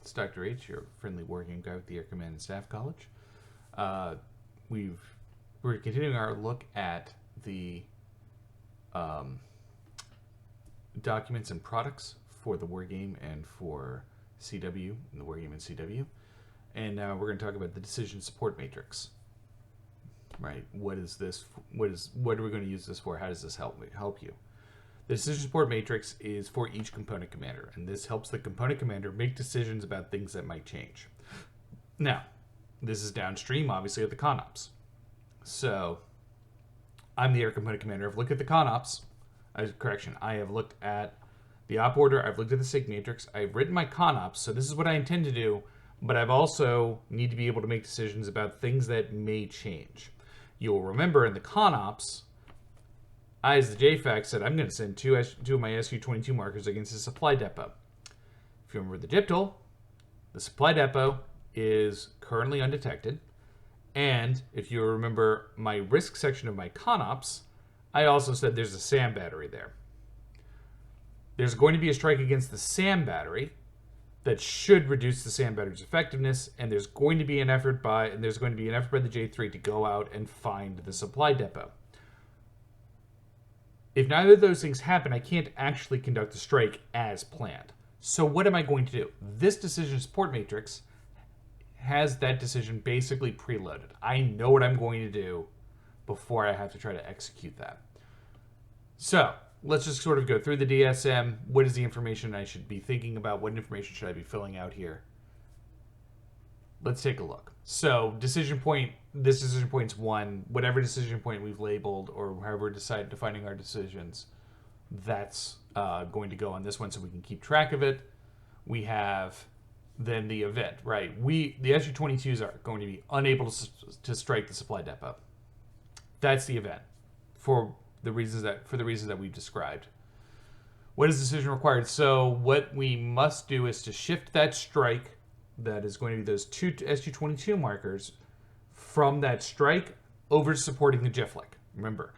It's Dr. H, your friendly wargame guy with the Air Command and Staff College. Uh, we're continuing our look at the documents and products for the wargame and for CW, and the wargame and CW. And now we're going to talk about the decision support matrix. Right? What is this? What are we going to use this for? How does this help you? The decision support matrix is for each component commander, and this helps the component commander make decisions about things that might change. Now, this is downstream, obviously, of the ConOps. So, I'm the air component commander. I've looked at the ConOps. I have looked at the op order. I've looked at the sig matrix. I've written my ConOps, so this is what I intend to do, but I've also need to be able to make decisions about things that may change. You'll remember in the ConOps, I, as the JFAC, said I'm going to send two of my SU-22 markers against a supply depot. If you remember the GIPTL, the supply depot is currently undetected. And if you remember my risk section of my ConOps, I also said there's a SAM battery there. There's going to be a strike against the SAM battery that should reduce the SAM battery's effectiveness, and there's going to be an effort by the J3 to go out and find the supply depot. If neither of those things happen, I can't actually conduct the strike as planned. So what am I going to do? This decision support matrix has that decision basically preloaded. I know what I'm going to do before I have to try to execute that. So let's just sort of go through the DSM. What is the information I should be thinking about? What information should I be filling out here? Let's take a look. So decision point, this decision point's 1. Whatever decision point we've labeled or however we're defining our decisions, that's going to go on this one so we can keep track of it. We have then the event, right? The SU-22s are going to be unable to strike the supply depot. That's the event for the reasons that we've described. What is decision required? So what we must do is to shift that strike, that is going to be those 2 SU-22 markers, from that strike over to supporting the GIFLIC. Remember,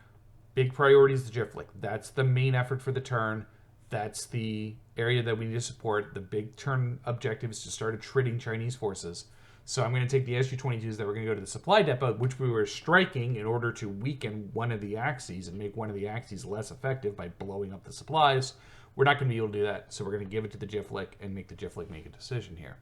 big priority is the GIFLIC. That's the main effort for the turn. That's the area that we need to support. The big turn objective is to start attriting Chinese forces. So I'm going to take the SU-22s that we're going to go to the supply depot, which we were striking in order to weaken one of the axes and make one of the axes less effective by blowing up the supplies. We're not going to be able to do that, so we're going to give it to the GIFLIC and make the GIFLIC make a decision here.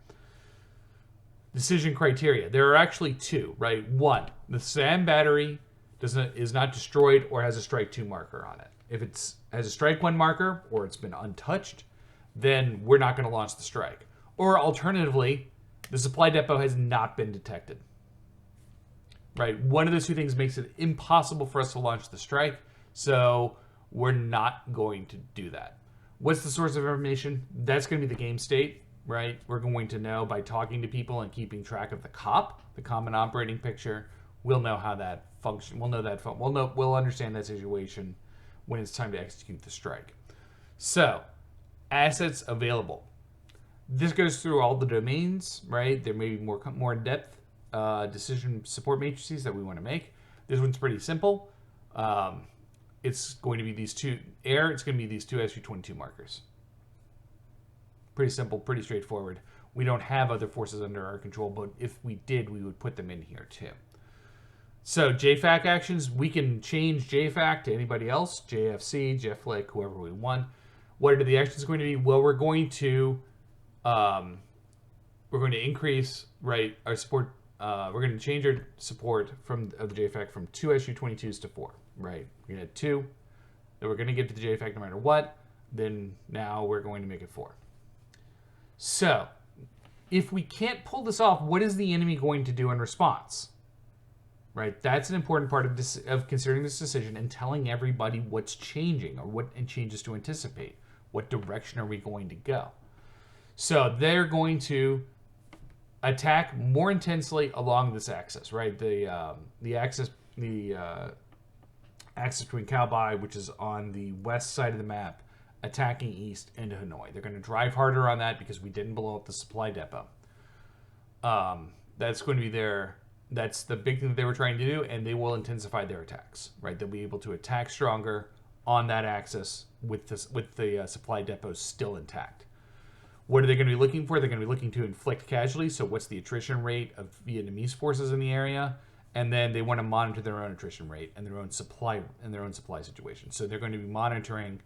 Decision criteria. There are actually 2, right? 1, the SAM battery is not destroyed or has a strike 2 marker on it. If it has a strike 1 marker or it's been untouched, then we're not going to launch the strike. Or alternatively, the supply depot has not been detected. Right? One of those 2 things makes it impossible for us to launch the strike, so we're not going to do that. What's the source of information? That's going to be the game state. Right? We're going to know by talking to people and keeping track of the COP, the Common Operating Picture. We'll know how that functions. We'll understand that situation when it's time to execute the strike. So, assets available. This goes through all the domains, right? There may be more in-depth decision support matrices that we want to make. This one's pretty simple. It's going to be these 2 It's going to be these 2 SU-22 markers. Pretty simple, pretty straightforward. We don't have other forces under our control, but if we did, we would put them in here too. So JFAC actions, we can change JFAC to anybody else, JFC, GIFLIC, whoever we want. What are the actions going to be? Well, we're going to increase, right, our support. We're going to change our support of the JFAC from 2 SU-22s to 4, right? We're going to have 2 that we're going to give to the JFAC no matter what. Then now we're going to make it 4. So, if we can't pull this off, what is the enemy going to do in response? Right? That's an important part of considering this decision and telling everybody what's changing or what changes to anticipate. What direction are we going to go? So, they're going to attack more intensely along this axis, right? The axis between Calbai, which is on the west side of the map, attacking east into Hanoi. They're going to drive harder on that because we didn't blow up the supply depot. That's going to be that's the big thing that they were trying to do, and they will intensify their attacks, right? They'll be able to attack stronger on that axis with the supply depots still intact. What are they going to be looking for? They're going to be looking to inflict casualties. So what's the attrition rate of Vietnamese forces in the area? And then they want to monitor their own attrition rate and their own supply situation. So they're going to be monitoring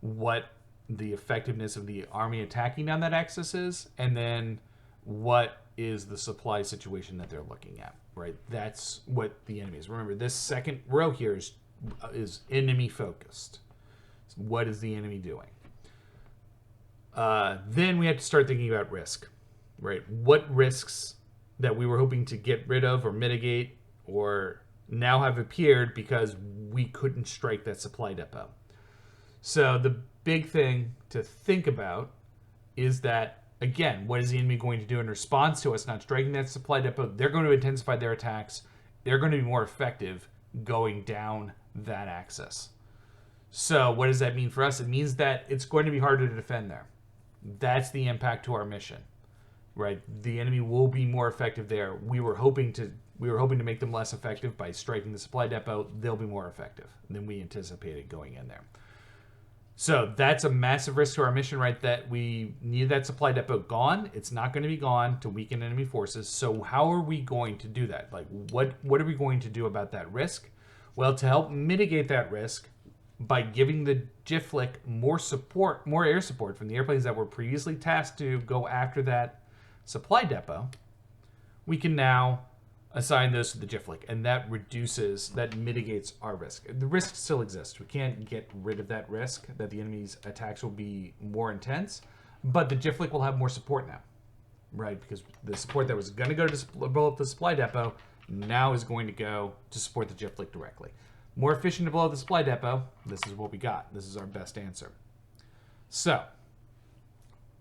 what the effectiveness of the army attacking down that axis is, and then what is the supply situation that they're looking at, right? That's what the enemy is. Remember, this second row here is enemy focused. So what is the enemy doing? Then we have to start thinking about risk, right? What risks that we were hoping to get rid of or mitigate or now have appeared because we couldn't strike that supply depot. So the big thing to think about is that, again, what is the enemy going to do in response to us not striking that supply depot? They're going to intensify their attacks. They're going to be more effective going down that axis. So what does that mean for us? It means that it's going to be harder to defend there. That's the impact to our mission, right? The enemy will be more effective there. We were hoping to make them less effective by striking the supply depot. They'll be more effective than we anticipated going in there. So that's a massive risk to our mission, right? That we need that supply depot gone. It's not going to be gone to weaken enemy forces. So how are we going to do that? Like, what are we going to do about that risk? Well, to help mitigate that risk by giving the JFLC more support, more air support from the airplanes that were previously tasked to go after that supply depot, we can now assign those to the JFLC, and that mitigates our risk. The risk still exists. We can't get rid of that risk that the enemy's attacks will be more intense, but the JFLC will have more support now, right? Because the support that was going to go to blow up the supply depot now is going to go to support the JFLC directly. More efficient to blow up the supply depot. This is what we got. This is our best answer. So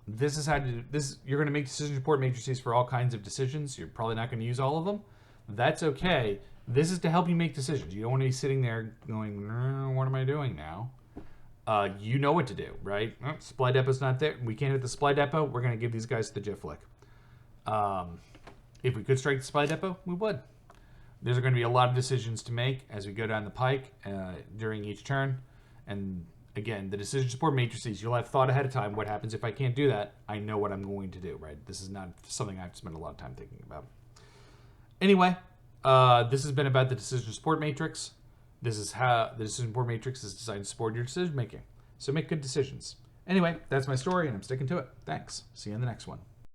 this is how to do this. You're going to make decision support matrices for all kinds of decisions. You're probably not going to use all of them. That's okay. This is to help you make decisions. You don't want to be sitting there going, what am I doing now? You know what to do, right? Oh, supply depot's not there. We can't hit the supply depot. We're going to give these guys the JFLC. If we could strike the supply depot, we would. There's going to be a lot of decisions to make as we go down the pike during each turn. And again, the decision support matrices, you'll have thought ahead of time. What happens if I can't do that? I know what I'm going to do, right? This is not something I've spent a lot of time thinking about. Anyway, this has been about the decision support matrix. This is how the decision support matrix is designed to support your decision making. So make good decisions. Anyway, that's my story, and I'm sticking to it. Thanks. See you in the next one.